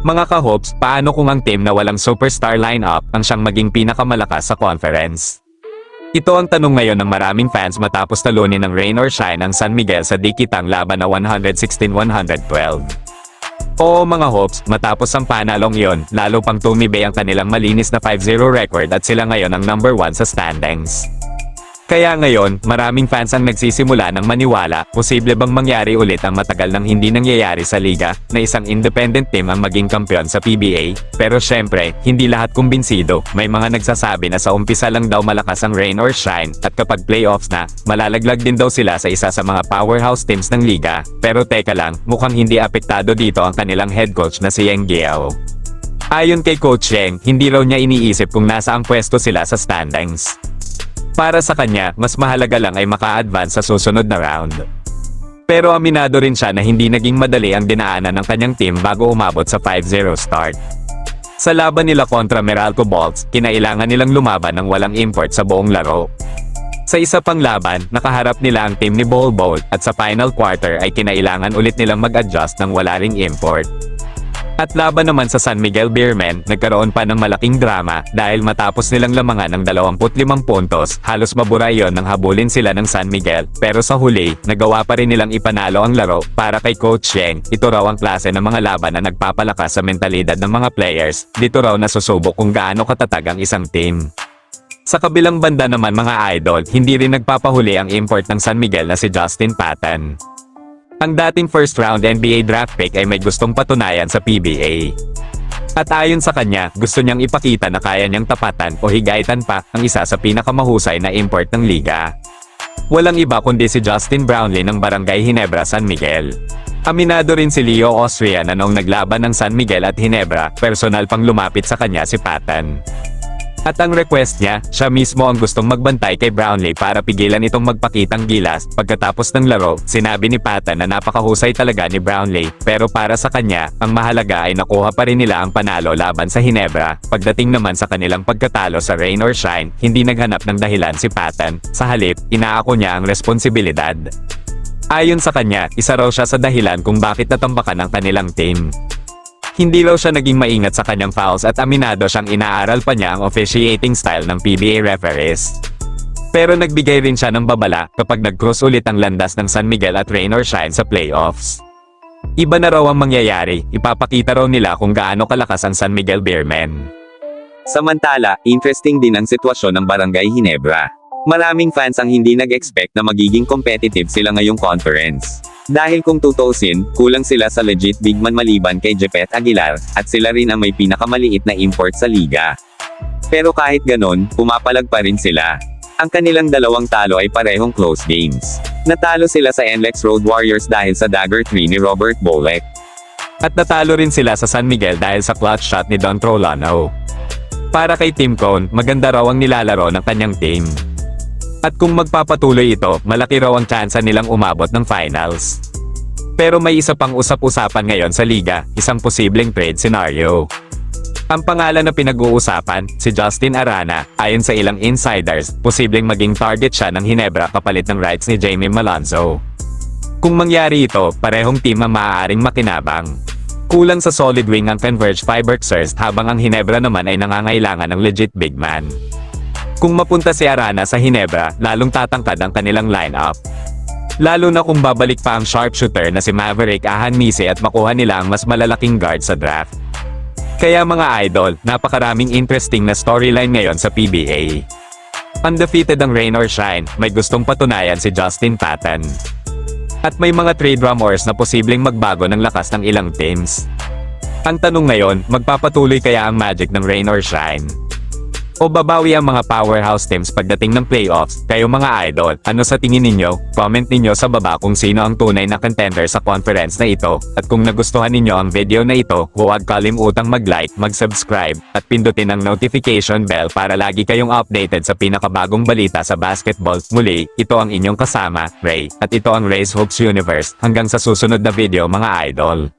Mga ka-hopes, paano kung ang team na walang superstar lineup ang siyang maging pinakamalakas sa conference? Ito ang tanong ngayon ng maraming fans matapos talunin ng rain or shine ang San Miguel sa dikitang laban na 116-112. Oo mga hopes, matapos ang panalong iyon, lalo pang tumibay ang kanilang malinis na 5-0 record at sila ngayon ang number 1 sa standings. Kaya ngayon, maraming fans ang nagsisimula ng maniwala, posible bang mangyari ulit ang matagal nang hindi nangyayari sa liga, na isang independent team ang maging kampeon sa PBA? Pero syempre, hindi lahat kumbinsido, may mga nagsasabi na sa umpisa lang daw malakas ang rain or shine, at kapag playoffs na, malalaglag din daw sila sa isa sa mga powerhouse teams ng liga. Pero teka lang, mukhang hindi apektado dito ang kanilang head coach na si Yeng Guiao. Ayon kay Coach Yeng, hindi raw niya iniisip kung nasa ang pwesto sila sa standings. Para sa kanya, mas mahalaga lang ay maka-advance sa susunod na round. Pero aminado rin siya na hindi naging madali ang dinaanan ng kanyang team bago umabot sa 5-0 start. Sa laban nila kontra Meralco Bolts, kinailangan nilang lumaban ng walang import sa buong laro. Sa isa pang laban, nakaharap nila ang team ni Bol Bol, at sa final quarter ay kinailangan ulit nilang mag-adjust ng wala ring import. At laban naman sa San Miguel Beermen, nagkaroon pa ng malaking drama dahil matapos nilang lamangan ng 25 puntos, halos mabura yon nang habulin sila ng San Miguel, pero sa huli, nagawa pa rin nilang ipanalo ang laro. Para kay Coach Yeng, ito raw ang klase ng mga laban na nagpapalakas sa mentalidad ng mga players, dito raw nasusubok kung gaano katatag ang isang team. Sa kabilang banda naman mga idol, hindi rin nagpapahuli ang import ng San Miguel na si Justin Patton. Ang dating first round NBA draft pick ay may gustong patunayan sa PBA. At ayon sa kanya, gusto niyang ipakita na kaya niyang tapatan o higayitan pa ang isa sa pinakamahusay na import ng liga. Walang iba kundi si Justin Brownlee ng Barangay Ginebra, San Miguel. Aminado rin si Leo Austria na noong naglaban ng San Miguel at Ginebra, personal pang lumapit sa kanya si Patton. At ang request niya, siya mismo ang gustong magbantay kay Brownlee para pigilan itong magpakitang gilas. Pagkatapos ng laro, sinabi ni Patton na napakahusay talaga ni Brownlee, pero para sa kanya, ang mahalaga ay nakuha pa rin nila ang panalo laban sa Ginebra. Pagdating naman sa kanilang pagkatalo sa rain or shine, hindi naghanap ng dahilan si Patton. Sa halip, inaako niya ang responsibilidad. Ayon sa kanya, isa raw siya sa dahilan kung bakit natambakan ang kanilang team. Hindi raw siya naging maingat sa kanyang fouls at aminado siyang inaaral pa niya ang officiating style ng PBA referees. Pero nagbigay rin siya ng babala kapag nag-cross ulit ang landas ng San Miguel at rain or shine sa playoffs. Iba na raw ang mangyayari, ipapakita raw nila kung gaano kalakas ang San Miguel Beermen. Samantala, interesting din ang sitwasyon ng Barangay Ginebra. Maraming fans ang hindi nag-expect na magiging competitive sila ngayong conference. Dahil kung tutuusin, kulang sila sa legit big man maliban kay Jepet Aguilar, at sila rin ang may pinakamaliit na import sa liga. Pero kahit ganon, pumapalag pa rin sila. Ang kanilang dalawang talo ay parehong close games. Natalo sila sa NLEX Road Warriors dahil sa dagger 3 ni Robert Bolek. At natalo rin sila sa San Miguel dahil sa clutch shot ni Don Trolano. Para kay Tim Cone, maganda raw ang nilalaro ng kanyang team. At kung magpapatuloy ito, malaki raw ang tsansa nilang umabot ng finals. Pero may isa pang usap-usapan ngayon sa liga, isang posibleng trade scenario. Ang pangalan na pinag-uusapan, si Justin Arana, ayon sa ilang insiders, posibleng maging target siya ng Ginebra kapalit ng rights ni Jamie Malonzo. Kung mangyari ito, parehong team ang maaaring makinabang. Kulang sa solid wing ang Converge Fiberxers habang ang Ginebra naman ay nangangailangan ng legit big man. Kung mapunta si Arana sa Ginebra, lalong tatangkad ang kanilang lineup. Lalo na kung babalik pa ang sharpshooter na si Maverick Ahanmise at makuha nila ang mas malalaking guard sa draft. Kaya mga idol, napakaraming interesting na storyline ngayon sa PBA. Undefeated ang rain or shine, may gustong patunayan si Justin Patton. At may mga trade rumors na posibleng magbago ng lakas ng ilang teams. Ang tanong ngayon, magpapatuloy kaya ang magic ng rain or shine? O babawi ang mga powerhouse teams pagdating ng playoffs? Kayo mga idol, ano sa tingin ninyo? Comment ninyo sa baba kung sino ang tunay na contender sa conference na ito. At kung nagustuhan ninyo ang video na ito, huwag kalimutang mag-like, mag-subscribe, at pindutin ang notification bell para lagi kayong updated sa pinakabagong balita sa basketball. Muli, ito ang inyong kasama, Ray. At ito ang Ray's Hoops Universe. Hanggang sa susunod na video mga idol.